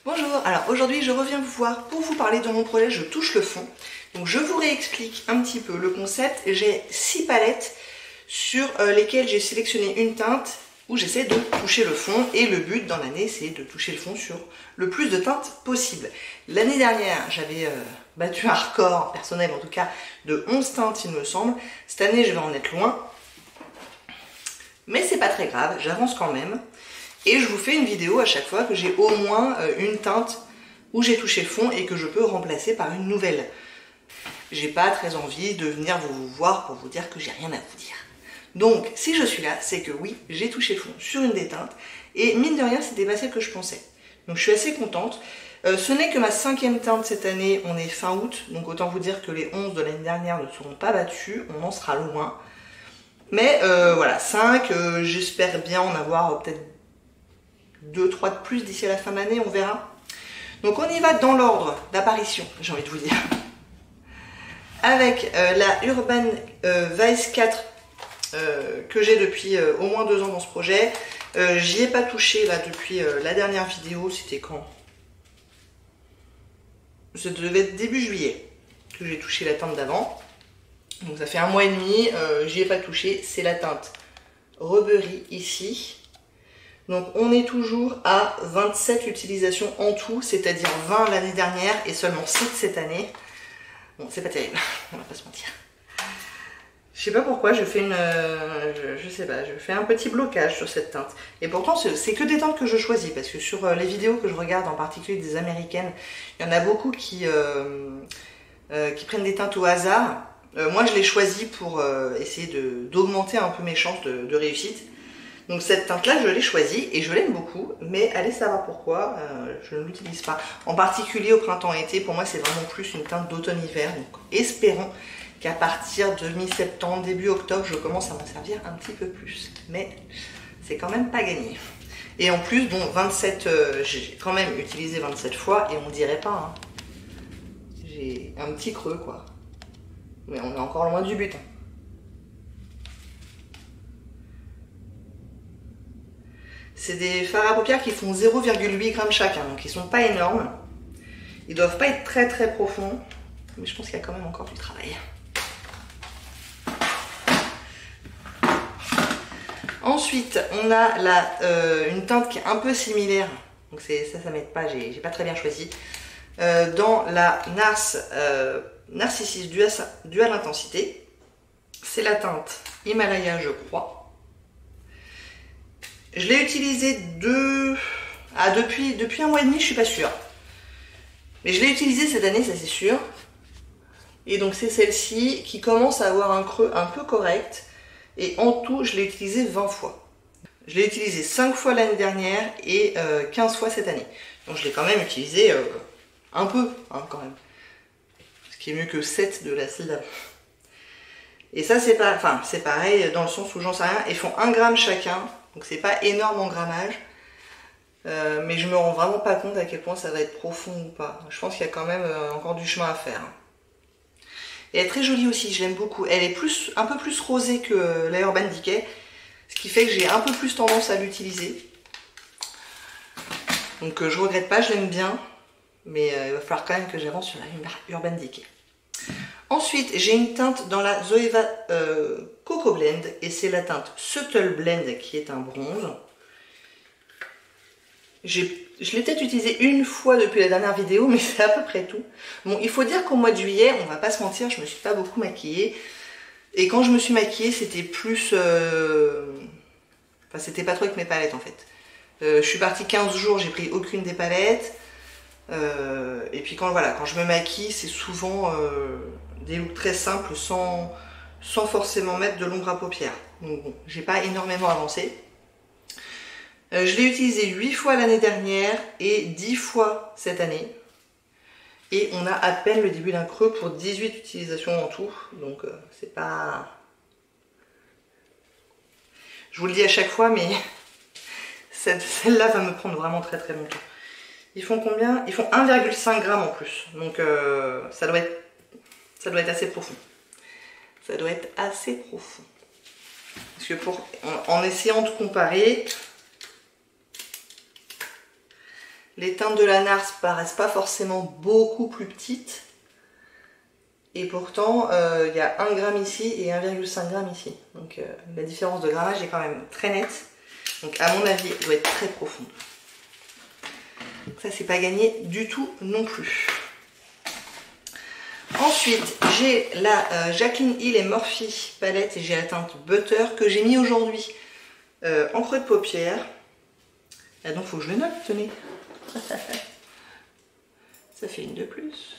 Bonjour, alors aujourd'hui je reviens vous voir pour vous parler de mon projet Je touche le fond. Donc je vous réexplique un petit peu le concept. J'ai 6 palettes sur lesquelles j'ai sélectionné une teinte où j'essaie de toucher le fond et le but dans l'année c'est de toucher le fond sur le plus de teintes possible. L'année dernière j'avais battu un record personnel en tout cas de 11 teintes il me semble. Cette année je vais en être loin. Mais c'est pas très grave, j'avance quand même. Et je vous fais une vidéo à chaque fois que j'ai au moins une teinte où j'ai touché le fond et que je peux remplacer par une nouvelle. J'ai pas très envie de venir vous voir pour vous dire que j'ai rien à vous dire. Donc si je suis là, c'est que oui, j'ai touché le fond sur une des teintes et mine de rien, c'était pas celle que je pensais. Donc je suis assez contente. Ce n'est que ma 5e teinte cette année, on est fin août, donc autant vous dire que les 11 de l'année dernière ne seront pas battus, on en sera loin. Mais voilà, 5, j'espère bien en avoir peut-être 2-3 de plus d'ici à la fin de l'année, on verra. Donc on y va dans l'ordre d'apparition, j'ai envie de vous dire. Avec la Urban Vice 4 que j'ai depuis au moins 2 ans dans ce projet. J'y ai pas touché là depuis la dernière vidéo, c'était quand? Ça devait être début juillet que j'ai touché la teinte d'avant. Donc ça fait 1 mois et demi, j'y ai pas touché, c'est la teinte Reberie ici. Donc on est toujours à 27 utilisations en tout, c'est-à-dire 20 l'année dernière et seulement 7 cette année. Bon, c'est pas terrible, on va pas se mentir. Je sais pas pourquoi, je fais je sais pas, je fais un petit blocage sur cette teinte. Et pourtant, c'est que des teintes que je choisis, parce que sur les vidéos que je regarde, en particulier des américaines, il y en a beaucoup qui prennent des teintes au hasard. Moi, je les choisis pour essayer d'augmenter un peu mes chances de réussite. Donc cette teinte-là, je l'ai choisie et je l'aime beaucoup, mais allez savoir pourquoi, je ne l'utilise pas. En particulier au printemps-été, pour moi c'est vraiment plus une teinte d'automne-hiver. Donc espérons qu'à partir de mi-septembre, début octobre, je commence à m'en servir un petit peu plus. Mais c'est quand même pas gagné. Et en plus, bon, 27, j'ai quand même utilisé 27 fois et on dirait pas. Hein. J'ai un petit creux quoi. Mais on est encore loin du but. Hein. C'est des fards à paupières qui font 0,8 g chacun, donc ils sont pas énormes. Ils doivent pas être très très profonds, mais je pense qu'il y a quand même encore du travail. Ensuite, on a une teinte qui est un peu similaire, donc ça m'aide pas, j'ai pas très bien choisi. Dans la Narcissus Dual Intensité, c'est la teinte Himalaya, je crois. Je l'ai utilisé depuis 1 mois et demi, je suis pas sûre. Mais je l'ai utilisé cette année, ça c'est sûr. Et donc c'est celle-ci qui commence à avoir un creux un peu correct. Et en tout, je l'ai utilisé 20 fois. Je l'ai utilisé 5 fois l'année dernière et 15 fois cette année. Donc je l'ai quand même utilisé un peu, hein, quand même. Ce qui est mieux que 7 de la celle d'avant. Et ça c'est pareil dans le sens où j'en sais rien. Ils font 1 g chacun. Donc c'est pas énorme en grammage, mais je me rends vraiment pas compte à quel point ça va être profond ou pas. Je pense qu'il y a quand même encore du chemin à faire. Et elle est très jolie aussi, je l'aime beaucoup. Elle est un peu plus rosée que la Urban Decay, ce qui fait que j'ai un peu plus tendance à l'utiliser. Donc je regrette pas, je l'aime bien, mais il va falloir quand même que j'avance sur la Urban Decay. Ensuite, j'ai une teinte dans la Zoeva Coco Blend et c'est la teinte Subtle Blend qui est un bronze. Je l'ai peut-être utilisé une fois depuis la dernière vidéo, mais c'est à peu près tout. Bon, il faut dire qu'au mois de juillet, on va pas se mentir, je me suis pas beaucoup maquillée. Et quand je me suis maquillée, c'était plus... Enfin, c'était pas trop avec mes palettes en fait. Je suis partie 15 jours, j'ai pris aucune des palettes. Et puis quand je me maquille, c'est souvent des looks très simples sans forcément mettre de l'ombre à paupières. Donc bon, j'ai pas énormément avancé. Je l'ai utilisé 8 fois l'année dernière et 10 fois cette année. Et on a à peine le début d'un creux pour 18 utilisations en tout. Donc c'est pas... Je vous le dis à chaque fois, mais celle-là va me prendre vraiment très très longtemps. Ils font combien? Ils font 1,5 g en plus. Donc ça doit être assez profond. Ça doit être assez profond. Parce que en essayant de comparer, Les teintes de la Nars paraissent pas forcément beaucoup plus petites. Et pourtant, il y a 1 gramme ici et 1,5 g ici. Donc la différence de grammage est quand même très nette. Donc à mon avis, elle doit être très profonde. Ça, c'est pas gagné du tout non plus. Ensuite, j'ai la Jaclyn Hill et Morphe palette et j'ai la teinte Butter que j'ai mis aujourd'hui en creux de paupière. Ah, donc, il faut que je le note, tenez. Ça fait une de plus.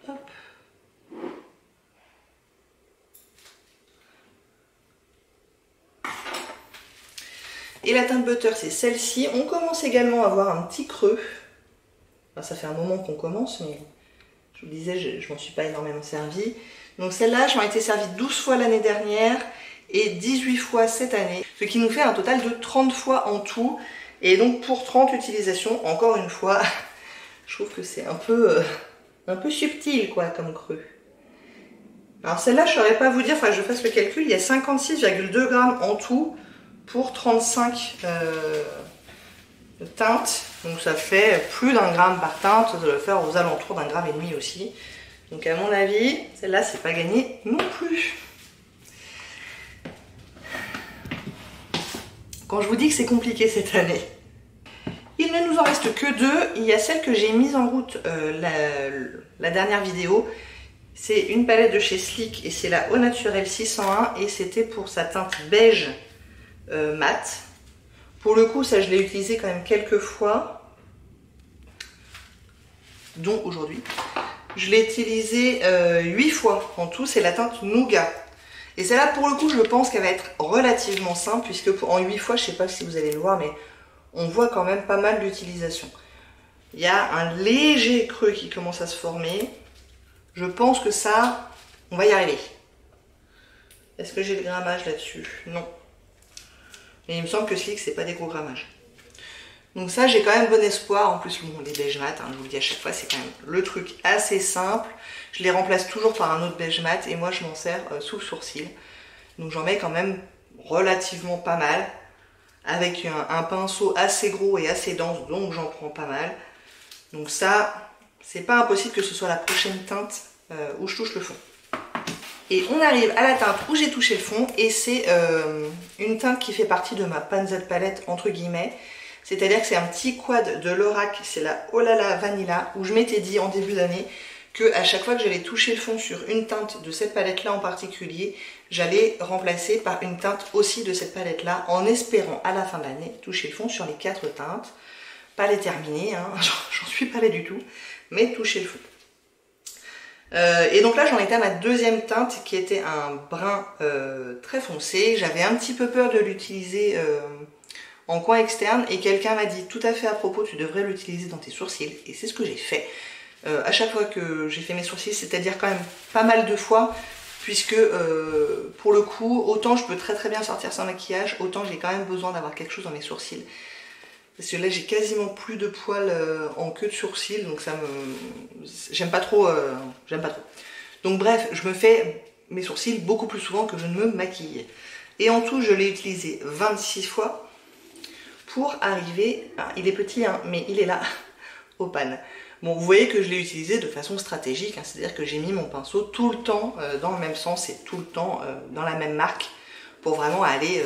Hop. Et la teinte Butter, c'est celle-ci. On commence également à avoir un petit creux. Enfin, ça fait un moment qu'on commence, mais je vous disais, je m'en suis pas énormément servie. Donc celle-là, je m'en étais servie 12 fois l'année dernière et 18 fois cette année. Ce qui nous fait un total de 30 fois en tout. Et donc pour 30 utilisations, encore une fois, je trouve que c'est un peu subtil quoi comme creux. Alors celle-là, je ne saurais pas vous dire, enfin je fasse le calcul, il y a 56,2 grammes en tout pour 35 teintes. Donc ça fait plus d'1 gramme par teinte, ça doit faire aux alentours d'1,5 gramme aussi. Donc à mon avis, celle-là, c'est pas gagné non plus. Quand je vous dis que c'est compliqué cette année. Il ne nous en reste que 2. Il y a celle que j'ai mise en route la dernière vidéo. C'est une palette de chez Sleek et c'est la Au Naturel 601 et c'était pour sa teinte beige mat. Pour le coup, ça je l'ai utilisé quand même quelques fois, dont aujourd'hui. Je l'ai utilisé 8 fois en tout, c'est la teinte Nougat. Et celle-là, pour le coup, je pense qu'elle va être relativement simple, puisque en 8 fois, je ne sais pas si vous allez le voir, mais on voit quand même pas mal d'utilisation. Il y a un léger creux qui commence à se former. Je pense que ça, on va y arriver. Est-ce que j'ai le grammage là-dessus? Non. Mais il me semble que Sleek, c'est pas des gros grammages. Donc ça, j'ai quand même bon espoir. En plus, bon, les beige mat, hein, je vous le dis à chaque fois, c'est quand même le truc assez simple. Je les remplace toujours par un autre beige mat et moi, je m'en sers sous le sourcil. Donc j'en mets quand même relativement pas mal. Avec un pinceau assez gros et assez dense, donc j'en prends pas mal. Donc ça, c'est pas impossible que ce soit la prochaine teinte où je touche le fond. Et on arrive à la teinte où j'ai touché le fond et c'est une teinte qui fait partie de ma Panzer palette entre guillemets. C'est-à-dire que c'est un petit quad de Lorac, c'est la Oh là là Vanilla, où je m'étais dit en début d'année que à chaque fois que j'allais toucher le fond sur une teinte de cette palette-là en particulier, j'allais remplacer par une teinte aussi de cette palette-là, en espérant à la fin de l'année toucher le fond sur les 4 teintes. Pas les terminer, hein, j'en suis pas là du tout, mais toucher le fond. Et donc là j'en étais à ma deuxième teinte qui était un brun très foncé. J'avais un petit peu peur de l'utiliser en coin externe et quelqu'un m'a dit tout à fait à propos, tu devrais l'utiliser dans tes sourcils, et c'est ce que j'ai fait. À chaque fois que j'ai fait mes sourcils, c'est-à-dire quand même pas mal de fois, puisque pour le coup, autant je peux très bien sortir sans maquillage, autant j'ai quand même besoin d'avoir quelque chose dans mes sourcils. Parce que là j'ai quasiment plus de poils en queue de sourcils, donc ça me... j'aime pas trop, Donc bref, je me fais mes sourcils beaucoup plus souvent que je ne me maquille. Et en tout, je l'ai utilisé 26 fois pour arriver... Ah, il est petit, hein, mais il est là, au pan. Bon, vous voyez que je l'ai utilisé de façon stratégique, hein, c'est-à-dire que j'ai mis mon pinceau tout le temps dans le même sens et tout le temps dans la même marque pour vraiment aller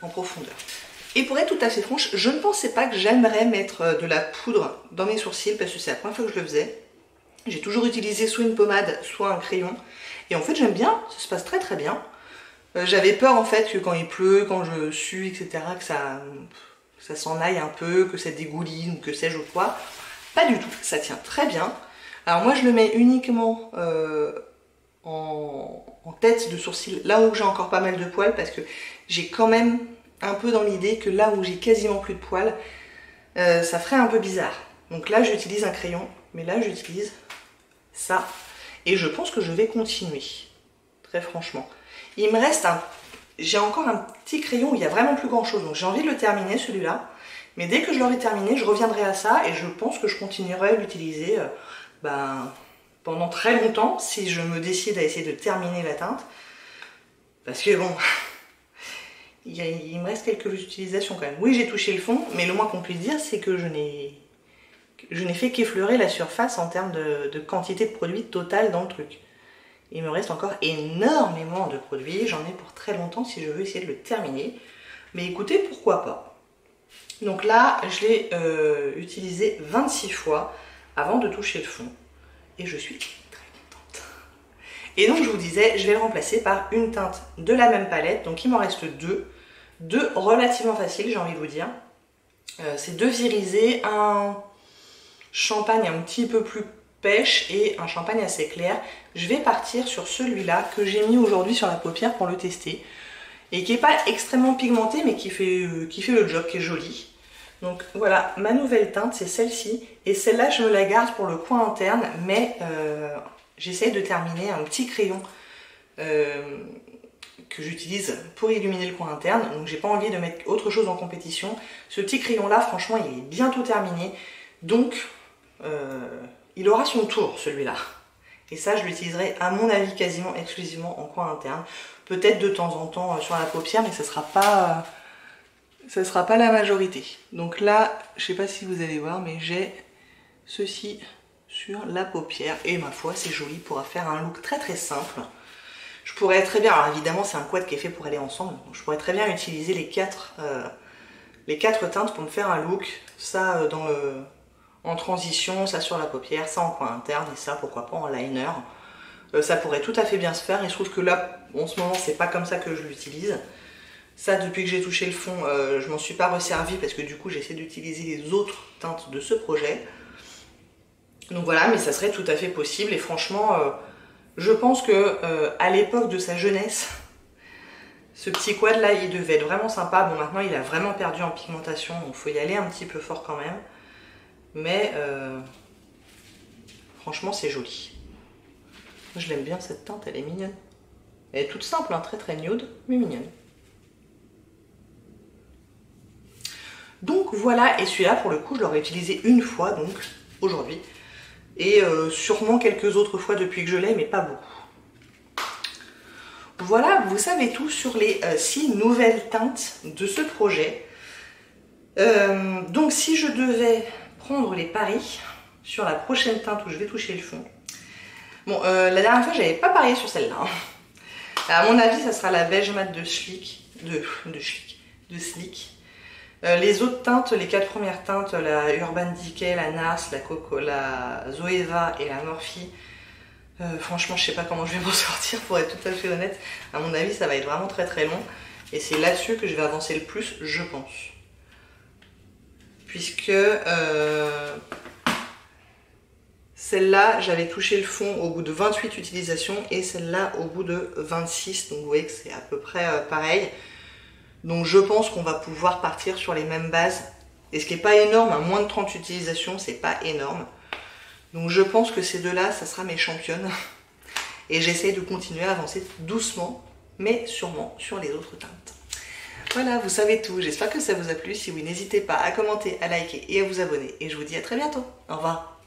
en profondeur. Et pour être tout à fait franche, je ne pensais pas que j'aimerais mettre de la poudre dans mes sourcils parce que c'est la première fois que je le faisais. J'ai toujours utilisé soit une pommade, soit un crayon. Et en fait, j'aime bien, ça se passe très bien. J'avais peur en fait que quand il pleut, quand je sue, etc., que ça s'en aille un peu, que ça dégouline, que sais-je ou quoi. Pas du tout, ça tient très bien. Alors moi je le mets uniquement en tête de sourcil, là où j'ai encore pas mal de poils, parce que j'ai quand même un peu dans l'idée que là où j'ai quasiment plus de poils, ça ferait un peu bizarre. Donc là j'utilise un crayon, mais là j'utilise ça. Et je pense que je vais continuer, très franchement. Il me reste j'ai encore un petit crayon où il n'y a vraiment plus grand chose, donc j'ai envie de le terminer celui-là. Mais dès que je l'aurai terminé, je reviendrai à ça et je pense que je continuerai à l'utiliser pendant très longtemps si je me décide à essayer de terminer la teinte. Parce que bon, il me reste quelques utilisations quand même. Oui, j'ai touché le fond, mais le moins qu'on puisse dire, c'est que je n'ai je n'ai fait qu'effleurer la surface en termes de quantité de produit total dans le truc. Il me reste encore énormément de produits, j'en ai pour très longtemps si je veux essayer de le terminer. Mais écoutez, pourquoi pas. Donc là, je l'ai utilisé 26 fois avant de toucher le fond. Et je suis très contente. Et donc je vous disais, je vais le remplacer par une teinte de la même palette. Donc il m'en reste deux. Deux relativement faciles, j'ai envie de vous dire. C'est deux irisés, un champagne un petit peu plus pêche et un champagne assez clair. Je vais partir sur celui-là que j'ai mis aujourd'hui sur la paupière pour le tester. Et qui n'est pas extrêmement pigmenté, mais qui fait le job, qui est joli. Donc voilà, ma nouvelle teinte, c'est celle-ci. Et celle-là, je me la garde pour le coin interne, mais j'essaie de terminer un petit crayon que j'utilise pour illuminer le coin interne. Donc j'ai pas envie de mettre autre chose en compétition. Ce petit crayon-là, franchement, il est bientôt terminé. Donc, il aura son tour, celui-là. Et ça, je l'utiliserai, à mon avis, quasiment exclusivement en coin interne. Peut-être de temps en temps sur la paupière, mais ce sera pas la majorité. Donc là, je sais pas si vous allez voir, mais j'ai ceci sur la paupière. Et ma foi, c'est joli, pourra faire un look très très simple. Je pourrais très bien, alors évidemment, c'est un quad qui est fait pour aller ensemble. Donc je pourrais très bien utiliser les quatre teintes pour me faire un look. Ça en transition, ça sur la paupière, ça en coin interne et ça pourquoi pas en liner. Ça pourrait tout à fait bien se faire. Il se trouve que là, en ce moment, c'est pas comme ça que je l'utilise. Ça, depuis que j'ai touché le fond, je m'en suis pas resservi parce que du coup, j'essaie d'utiliser les autres teintes de ce projet. Donc voilà, mais ça serait tout à fait possible et franchement, je pense que à l'époque de sa jeunesse, ce petit quad là, il devait être vraiment sympa. Bon, maintenant, il a vraiment perdu en pigmentation, donc il faut y aller un petit peu fort quand même. Mais franchement, c'est joli. Je l'aime bien cette teinte, elle est mignonne. Elle est toute simple, hein, très très nude, mais mignonne. Donc voilà, et celui-là pour le coup je l'aurais utilisé une fois donc aujourd'hui. Et sûrement quelques autres fois depuis que je l'ai, mais pas beaucoup. Voilà, vous savez tout sur les 6 nouvelles teintes de ce projet. Donc si je devais prendre les paris sur la prochaine teinte où je vais toucher le fond. Bon, la dernière fois j'avais pas parié sur celle-là. Hein. À mon avis ça sera la beige mat de Sleek. Les autres teintes, les 4 premières teintes, la Urban Decay, la Nars, la Coco, la Zoeva et la Morphe, franchement je sais pas comment je vais m'en sortir pour être tout à fait honnête. À mon avis ça va être vraiment très très long et c'est là-dessus que je vais avancer le plus, je pense. Puisque celle-là j'avais touché le fond au bout de 28 utilisations et celle-là au bout de 26, donc vous voyez que c'est à peu près pareil. Donc je pense qu'on va pouvoir partir sur les mêmes bases. Et ce qui n'est pas énorme, à moins de 30 utilisations, c'est pas énorme. Donc je pense que ces deux-là, ça sera mes championnes. Et j'essaie de continuer à avancer doucement, mais sûrement sur les autres teintes. Voilà, vous savez tout. J'espère que ça vous a plu. Si oui, n'hésitez pas à commenter, à liker et à vous abonner. Et je vous dis à très bientôt. Au revoir.